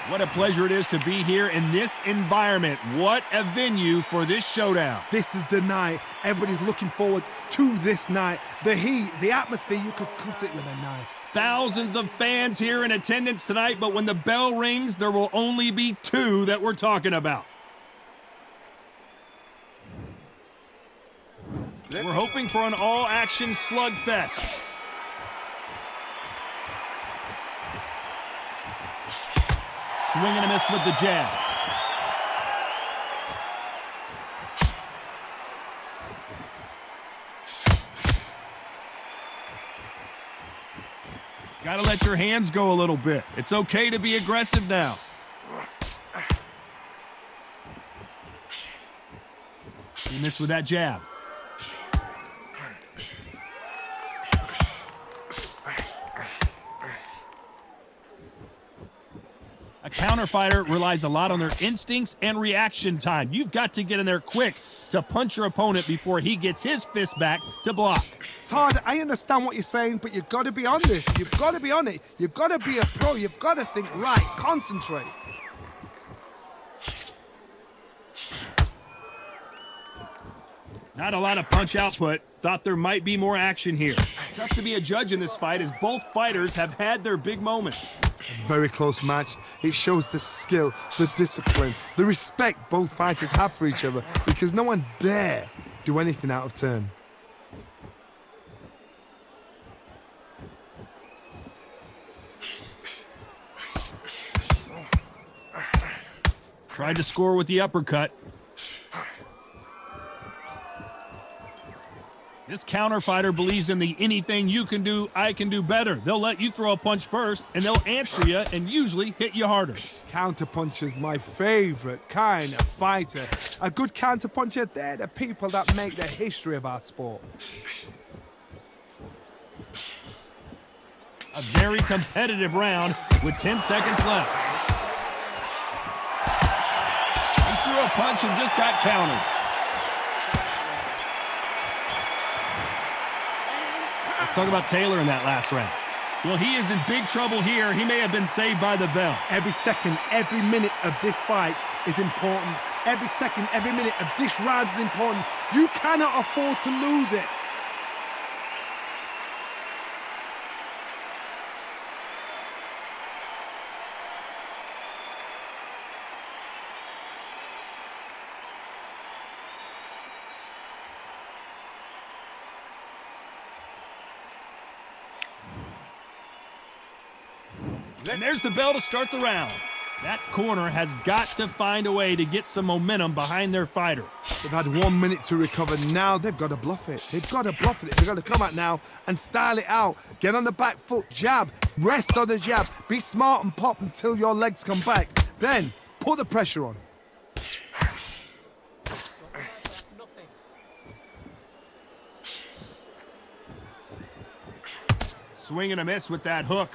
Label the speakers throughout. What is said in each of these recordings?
Speaker 1: What a pleasure it is to be here in this environment. What a venue for this showdown.
Speaker 2: This is the night. Everybody's looking forward to this night. The heat, the atmosphere, you could cut it with a knife.
Speaker 1: Thousands of fans here in attendance tonight, but when the bell rings, there will only be two that we're talking about. We're hoping for an all-action slugfest. Swing and a miss with the jab. Gotta let your hands go a little bit. It's okay to be aggressive now. You missed with that jab. A counter fighter relies a lot on their instincts and reaction time. You've got to get in there quick to punch your opponent before he gets his fist back to block.
Speaker 2: Todd, I understand what you're saying, but you've got to be on this. You've got to be on it. You've got to be a pro. You've got to think right. Concentrate.
Speaker 1: Not a lot of punch output. Thought there might be more action here. Tough to be a judge in this fight as both fighters have had their big moments.
Speaker 2: Very close match. It shows the skill, the discipline, the respect both fighters have for each other because no one dare do anything out of turn.
Speaker 1: Tried to score with the uppercut. This counter fighter believes in the anything you can do, I can do better. They'll let you throw a punch first, and they'll answer you and usually hit you harder.
Speaker 2: Counter puncher's my favorite kind of fighter. A good counter puncher, they're the people that make the history of our sport.
Speaker 1: A very competitive round with 10 seconds left. He threw a punch and just got countered. Let's talk about Taylor in that last round. Well, he is in big trouble here. He may have been saved by the bell.
Speaker 2: Every second, every minute of this fight is important. Every second, every minute of this round is important. You cannot afford to lose it.
Speaker 1: And there's the bell to start the round. That corner has got to find a way to get some momentum behind their fighter.
Speaker 2: They've had 1 minute to recover. Now they've got to bluff it. They've got to bluff it. They've got to come out now and style it out. Get on the back foot, jab, rest on the jab. Be smart and pop until your legs come back. Then put the pressure on.
Speaker 1: Swing and a miss with that hook.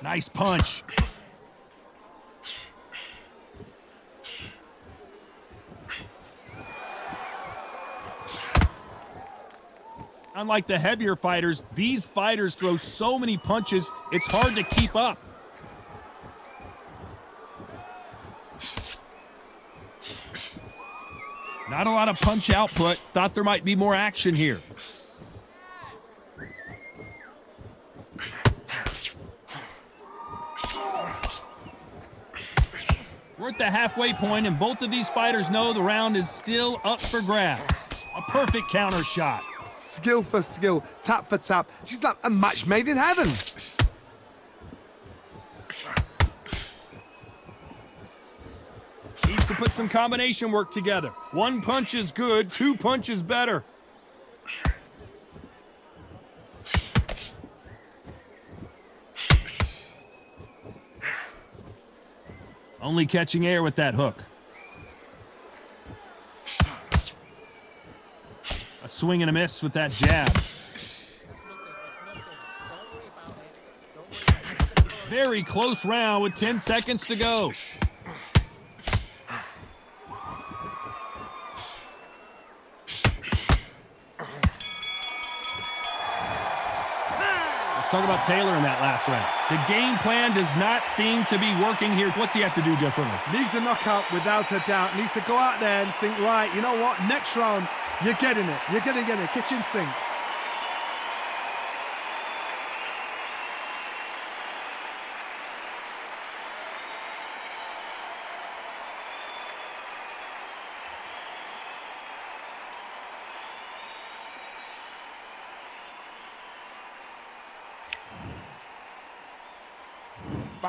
Speaker 1: Nice punch. Unlike the heavier fighters, these fighters throw so many punches, it's hard to keep up. Not a lot of punch output. Thought there might be more action here. We're at the halfway point, and both of these fighters know the round is still up for grabs. A perfect counter shot.
Speaker 2: Skill for skill, tap for tap. She's like a match made in heaven.
Speaker 1: Needs to put some combination work together. One punch is good, two punches better. Only catching air with that hook. A swing and a miss with that jab. Very close round with 10 seconds to go. Let's talk about Taylor in that last round. The game plan does not seem to be working here. What's he have to do differently?
Speaker 2: Needs a knockout without a doubt. Needs to go out there and think, right, you know what? Next round, you're getting it. You're going to get it. Kitchen sink.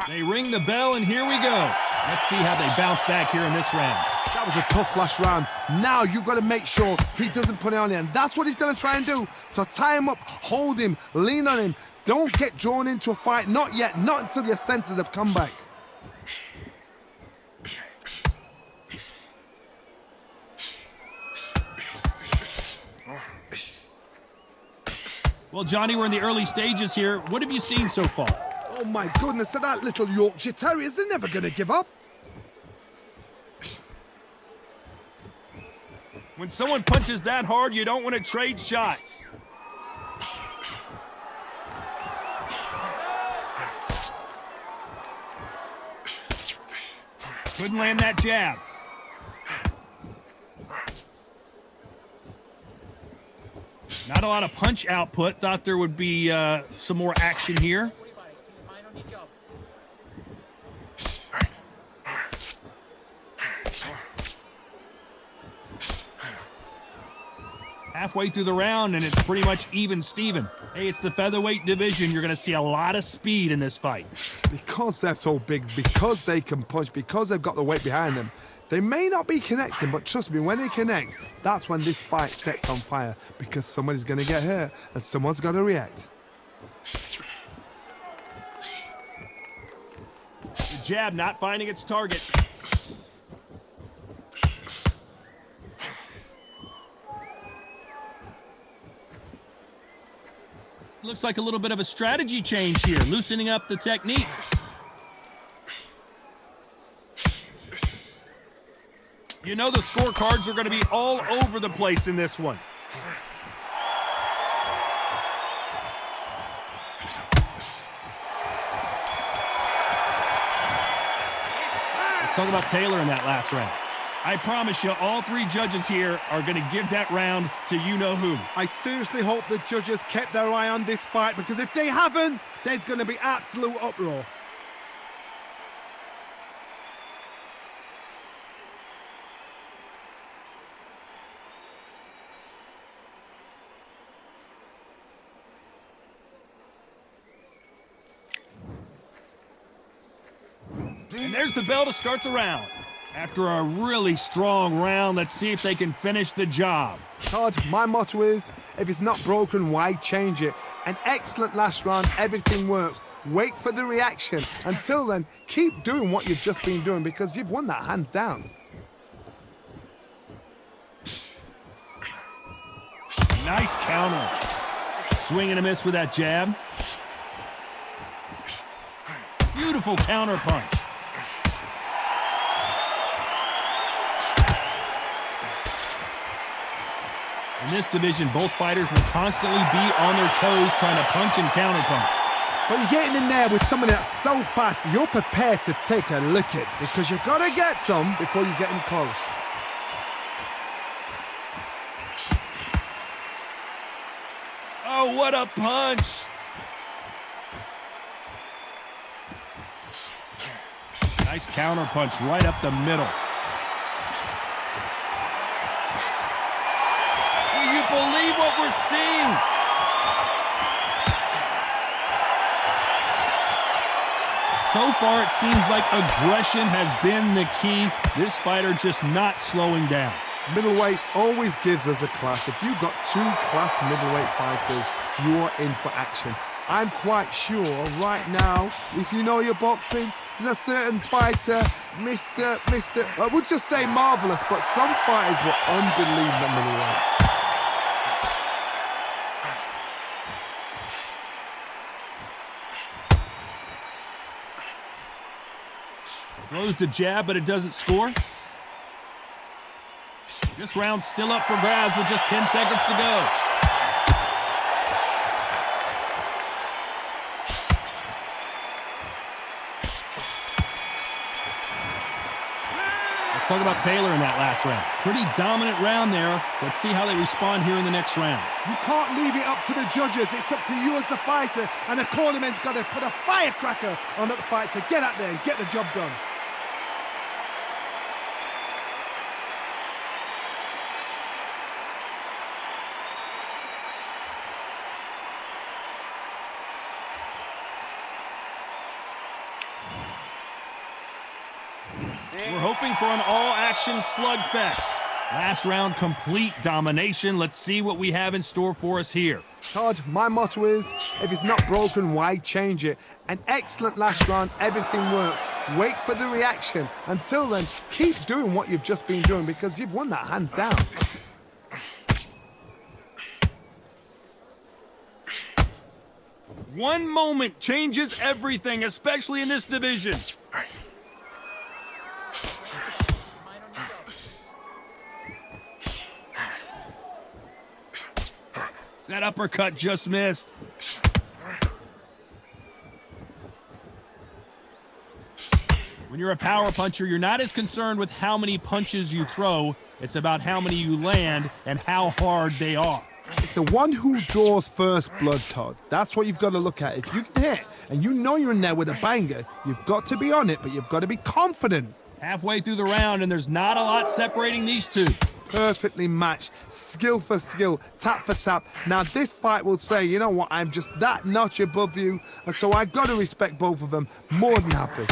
Speaker 1: They ring the bell, and here we go. Let's see how they bounce back here in this round.
Speaker 2: That was a tough last round. Now you've got to make sure he doesn't put it on you, and that's what he's going to try and do. So tie him up, hold him, lean on him. Don't get drawn into a fight. Not yet. Not until your senses have come back.
Speaker 1: Well, Johnny, we're in the early stages here. What have you seen so far?
Speaker 2: Oh, my goodness, that little Yorkshire Terriers, they're never going to give up.
Speaker 1: When someone punches that hard, you don't want to trade shots. Couldn't land that jab. Not a lot of punch output. Thought there would be some more action here. Halfway through the round, and it's pretty much even Steven. Hey, it's the featherweight division. You're going to see a lot of speed in this fight.
Speaker 2: Because they're so big, because they can punch, because they've got the weight behind them, they may not be connecting, but trust me, when they connect, that's when this fight sets on fire, because somebody's going to get hurt and someone's got to react.
Speaker 1: The jab not finding its target. Looks like a little bit of a strategy change here, loosening up the technique. You know the scorecards are going to be all over the place in this one. Let's talk about Taylor in that last round. I promise you, all three judges here are going to give that round to you-know-who.
Speaker 2: I seriously hope the judges kept their eye on this fight, because if they haven't, there's going to be absolute uproar.
Speaker 1: And there's the bell to start the round. After a really strong round, let's see if they can finish the job.
Speaker 2: Todd, my motto is, if it's not broken, why change it? An excellent last round, everything works. Wait for the reaction. Until then, keep doing what you've just been doing, because you've won that hands down.
Speaker 1: Nice counter. Swing and a miss with that jab. Beautiful counter punch. In this division, both fighters will constantly be on their toes trying to punch and counterpunch.
Speaker 2: So you're getting in there with someone that's so fast, you're prepared to take a licking, because you've got to get some before you get in close.
Speaker 1: Oh, what a punch! Nice counter punch right up the middle. Do you believe what we're seeing? So far, it seems like aggression has been the key. This fighter just not slowing down.
Speaker 2: Middleweights always gives us a class. If you've got two class middleweight fighters, you're in for action. I'm quite sure right now, if you know your boxing, there's a certain fighter, I would just say marvelous, but some fighters were unbelievable middleweight.
Speaker 1: Throws the jab, but it doesn't score. This round's still up for grabs with just 10 seconds to go. Let's talk about Taylor in that last round. Pretty dominant round there. Let's see how they respond here in the next round.
Speaker 2: You can't leave it up to the judges. It's up to you as the fighter, and the cornerman's got to put a firecracker on that fight to get out there and get the job done.
Speaker 1: We're hoping for an all-action slugfest. Last round, complete domination. Let's see what we have in store for us here.
Speaker 2: Todd, my motto is, if it's not broken, why change it? An excellent last round, everything works. Wait for the reaction. Until then, keep doing what you've just been doing because you've won that hands down.
Speaker 1: One moment changes everything, especially in this division. That uppercut just missed. When you're a power puncher, you're not as concerned with how many punches you throw. It's about how many you land and how hard they are.
Speaker 2: It's the one who draws first blood, Todd. That's what you've got to look at. If you can hit and you know you're in there with a banger, you've got to be on it, but you've got to be confident.
Speaker 1: Halfway through the round, and there's not a lot separating these two.
Speaker 2: Perfectly matched, skill for skill, tap for tap. Now this fight will say, you know what, I'm just that notch above you, and so I got to respect both of them. More than happy.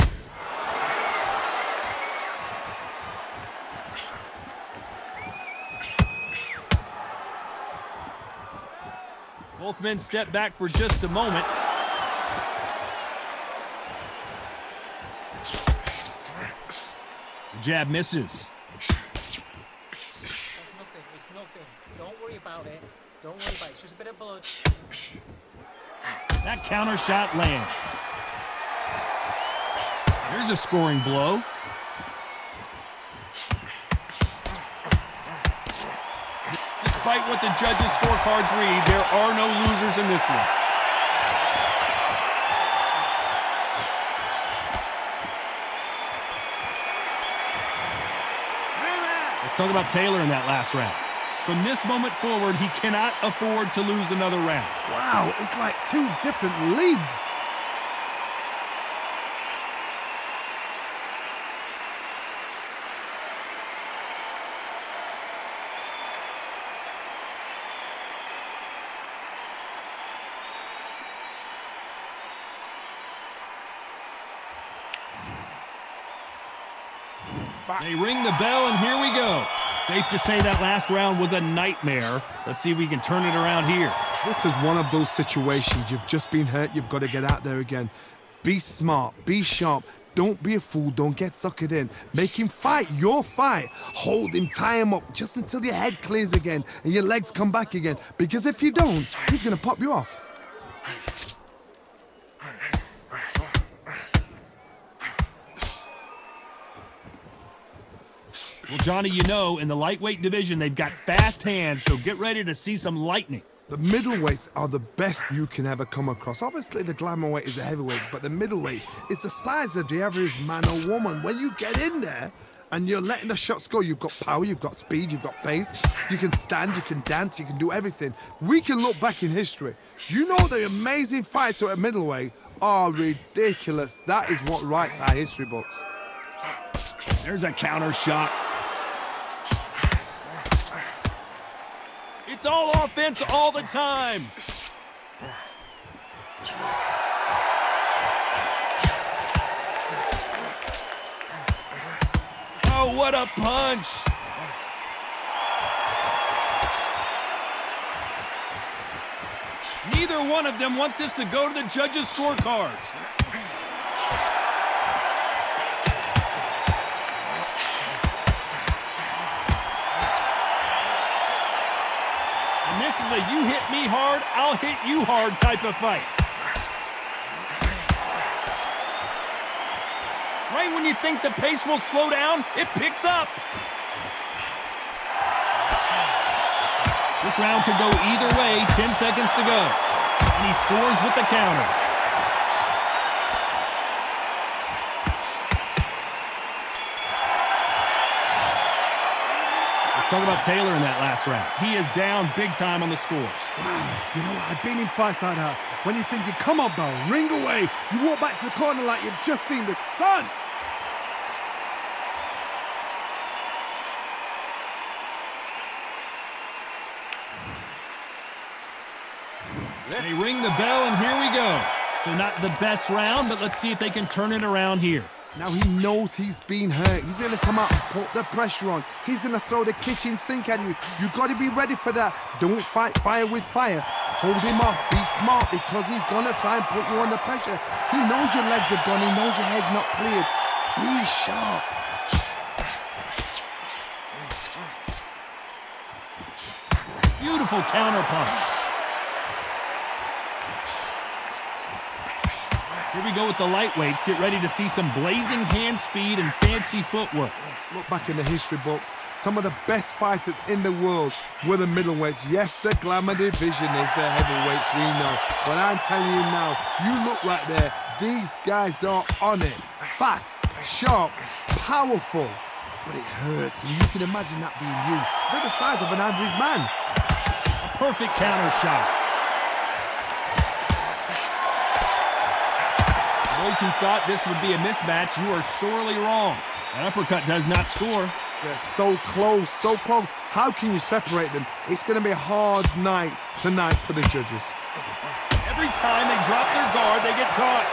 Speaker 1: Both men step back for just a moment. The jab misses.
Speaker 3: Don't worry about it. Don't worry about it. It's just a bit of blood.
Speaker 1: That counter shot lands. Here's a scoring blow. Despite what the judges' scorecards read, there are no losers in this one. Let's talk about Taylor in that last round. From this moment forward, he cannot afford to lose another round.
Speaker 2: Wow, it's like two different leagues.
Speaker 1: They ring the bell, and here we go. Safe to say that last round was a nightmare. Let's see if we can turn it around here.
Speaker 2: This is one of those situations. You've just been hurt. You've got to get out there again. Be smart. Be sharp. Don't be a fool. Don't get suckered in. Make him fight your fight. Hold him. Tie him up just until your head clears again and your legs come back again. Because if you don't, he's going to pop you off.
Speaker 1: Well, Johnny, you know, in the lightweight division, they've got fast hands, so get ready to see some lightning.
Speaker 2: The middleweights are the best you can ever come across. Obviously, the glamour weight is the heavyweight, but the middleweight is the size of the average man or woman. When you get in there and you're letting the shots go, you've got power, you've got speed, you've got pace. You can stand, you can dance, you can do everything. We can look back in history. Do you know the amazing fights at middleweight are ridiculous? That is what writes our history books.
Speaker 1: There's a counter shot. It's all offense all the time. Oh, what a punch. Neither one of them want this to go to the judges' scorecards. This is a you hit me hard, I'll hit you hard type of fight. Right when you think the pace will slow down, it picks up. This round could go either way, 10 seconds to go. And he scores with the counter. talk about Taylor in that last round. He is down big time on the scores.
Speaker 2: Wow, you know what? I've been in fights like that. When you're thinking, come on, Bell, ring away. You walk back to the corner like you've just seen the sun.
Speaker 1: They ring the bell, and here we go. So not the best round, but let's see if they can turn it around here.
Speaker 2: Now he knows he's been hurt. He's going to come out and put the pressure on. He's going to throw the kitchen sink at you. You've got to be ready for that. Don't fight fire with fire. Hold him off. Be smart because he's going to try and put you under pressure. He knows your legs are gone. He knows your head's not cleared. Be sharp.
Speaker 1: Beautiful counter punch. Here we go with the lightweights. Get ready to see some blazing hand speed and fancy footwork.
Speaker 2: Look back in the history books. Some of the best fighters in the world were the middleweights. Yes, the glamour division is the heavyweights, we know. But I'm telling you now, you look right there. These guys are on it. Fast, sharp, powerful. But it hurts, and you can imagine that being you. They're the size of an average man.
Speaker 1: A perfect counter shot. Those who thought this would be a mismatch, you are sorely wrong. That uppercut does not score.
Speaker 2: They're so close, so close. How can you separate them? It's going to be a hard night tonight for the judges.
Speaker 1: Every time they drop their guard, they get caught.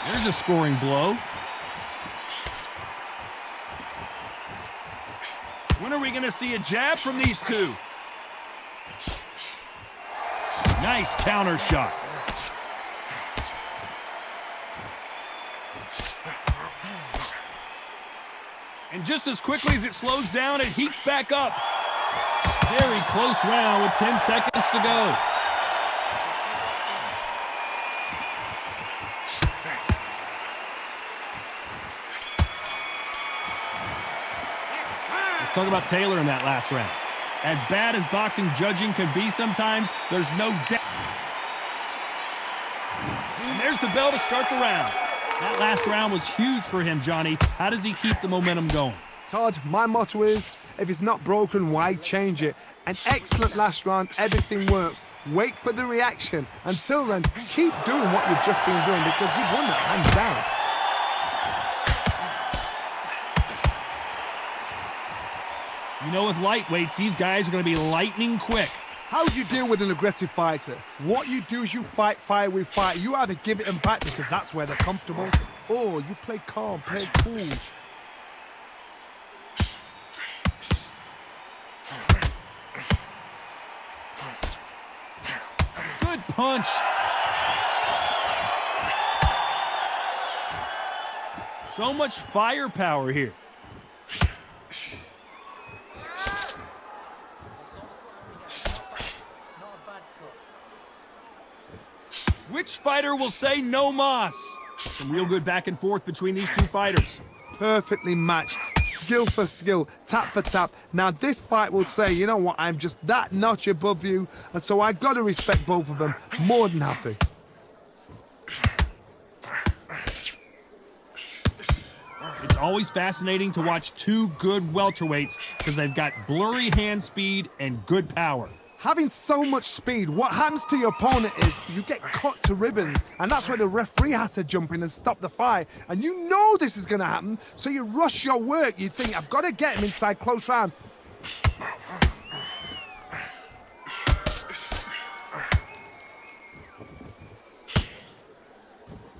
Speaker 1: There's a scoring blow. When are we going to see a jab from these two? Nice counter shot. And just as quickly as it slows down, it heats back up. Very close round with 10 seconds to go. Let's talk about Taylor in that last round. As bad as boxing judging can be sometimes, there's no doubt. And there's the bell to start the round. That last round was huge for him, Johnny. How does he keep the momentum going?
Speaker 2: Todd, my motto is, if it's not broken, why change it? An excellent last round, everything works. Wait for the reaction. Until then, keep doing what you've just been doing because you've won that hands down.
Speaker 1: You know, with lightweights, these guys are going to be lightning quick.
Speaker 2: How do you deal with an aggressive fighter? What you do is you fight fire with fire. You either give it them back because that's where they're comfortable, or you play calm, play cool.
Speaker 1: Good punch. So much firepower here. Which fighter will say no mas? Some real good back and forth between these two fighters.
Speaker 2: Perfectly matched, skill for skill, tap for tap. Now this fight will say, you know what, I'm just that notch above you, and so I got to respect both of them. More than happy.
Speaker 1: It's always fascinating to watch two good welterweights because they've got blurry hand speed and good power.
Speaker 2: Having so much speed, what happens to your opponent is you get cut to ribbons, and that's where the referee has to jump in and stop the fight. And you know this is going to happen, so you rush your work. You think, I've got to get him inside close rounds.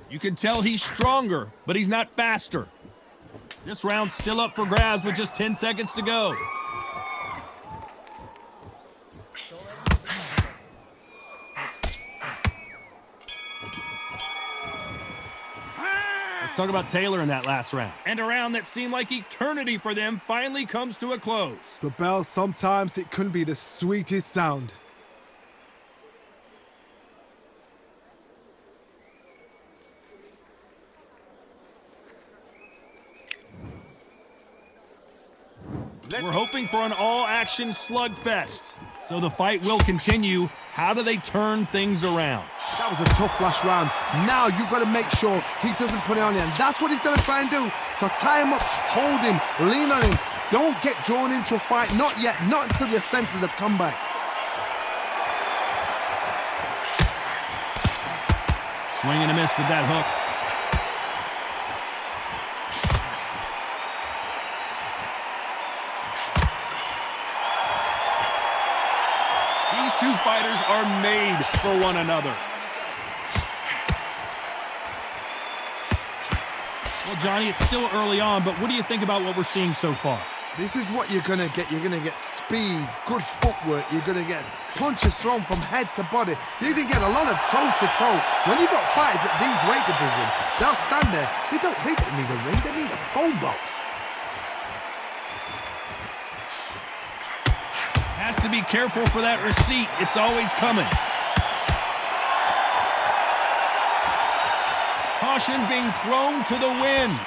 Speaker 1: You can tell he's stronger, but he's not faster. This round's still up for grabs with just 10 seconds to go. Let's talk about Taylor in that last round. And a round that seemed like eternity for them finally comes to a close.
Speaker 2: The bell, sometimes it couldn't be the sweetest sound.
Speaker 1: We're hoping for an all-action slugfest. So the fight will continue. How do they turn things around?
Speaker 2: That was a tough last round. Now you've got to make sure he doesn't put it on you, and that's what he's going to try and do. So tie him up, hold him, lean on him. Don't get drawn into a fight. Not yet. Not until your senses have come back.
Speaker 1: Swing and a miss with that hook. These two fighters are made for one another. Well, Johnny, it's still early on, but what do you think about what we're seeing so far?
Speaker 2: This is what you're going to get. You're going to get speed, good footwork. You're going to get punches thrown from head to body. You're going to get a lot of toe-to-toe. When you've got fighters at these weight divisions, they'll stand there. They don't need a ring. They need a phone box.
Speaker 1: Has to be careful for that receipt. It's always coming. Caution being thrown to the wind.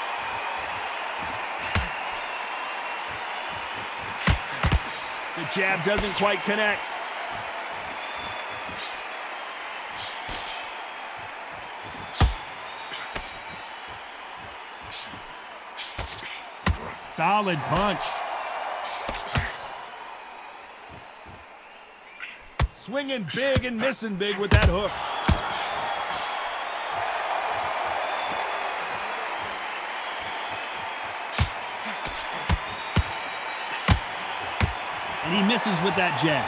Speaker 1: The jab doesn't quite connect. Solid punch. Swinging big and missing big with that hook. And he misses with that jab.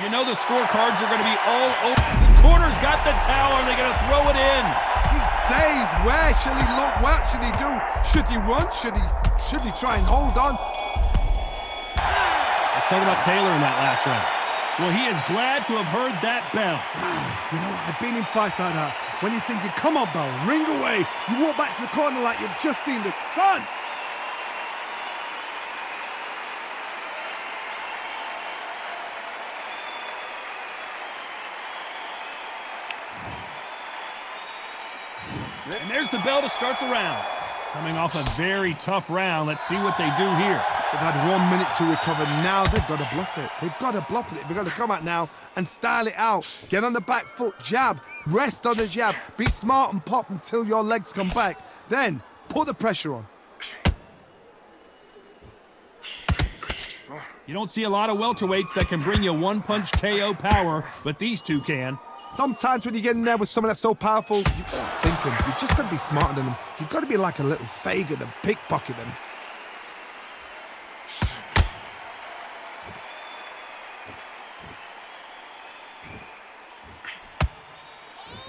Speaker 1: You know the scorecards are going to be all over. The corner's got the towel. Are they going to throw it in?
Speaker 2: He's dazed. Where should he look? What should he do? Should he run? Should he try and hold on?
Speaker 1: Let's talk about Taylor in that last round. Well, he is glad to have heard that bell.
Speaker 2: Wow, you know, I've been in fights like that. When you're thinking, come on, bell, ring away. You walk back to the corner like you've just seen the sun.
Speaker 1: And there's the bell to start the round. Coming off a very tough round. Let's see what they do here.
Speaker 2: They've had 1 minute to recover. Now they've got to bluff it. They've got to bluff it. They've got to come out now and style it out. Get on the back foot, jab, rest on the jab. Be smart and pop until your legs come back. Then put the pressure on.
Speaker 1: You don't see a lot of welterweights that can bring you one-punch KO power, but these two can.
Speaker 2: Sometimes when you get in there with someone that's so powerful, you've got to think them. You've just got to be smarter than them. You've got to be like a little Fagan and pickpocket them.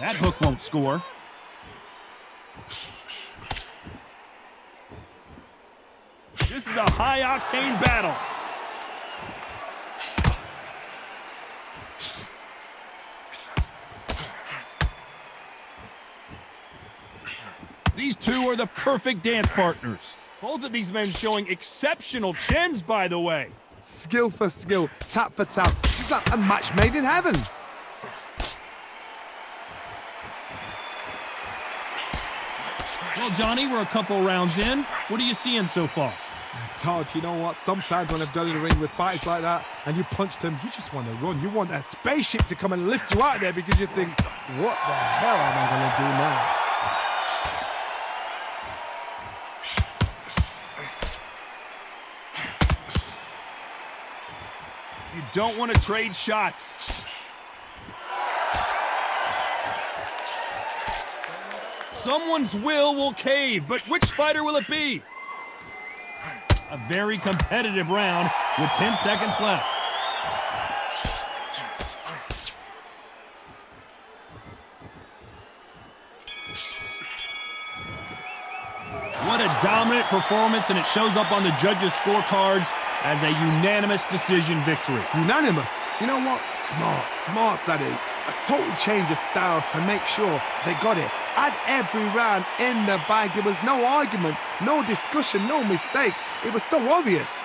Speaker 1: That hook won't score. This is a high-octane battle. These two are the perfect dance partners. Both of these men showing exceptional chins, by the way.
Speaker 2: Skill for skill, tap for tap. Just like a match made in heaven.
Speaker 1: Well, Johnny, we're a couple rounds in. What are you seeing so far?
Speaker 2: Todd, you know what? Sometimes when I've gone in the ring with fights like that and you punch them, you just want to run. You want that spaceship to come and lift you out of there because you think, what the hell am I going to do now?
Speaker 1: You don't want to trade shots. Someone's will cave, but which fighter will it be? A very competitive round with 10 seconds left. What a dominant performance, and it shows up on the judges' scorecards as a unanimous decision victory.
Speaker 2: Unanimous. You know what? Smart that is. A total change of styles to make sure they got it. Had every round in the bag. There was no argument, no discussion, no mistake. It was so obvious.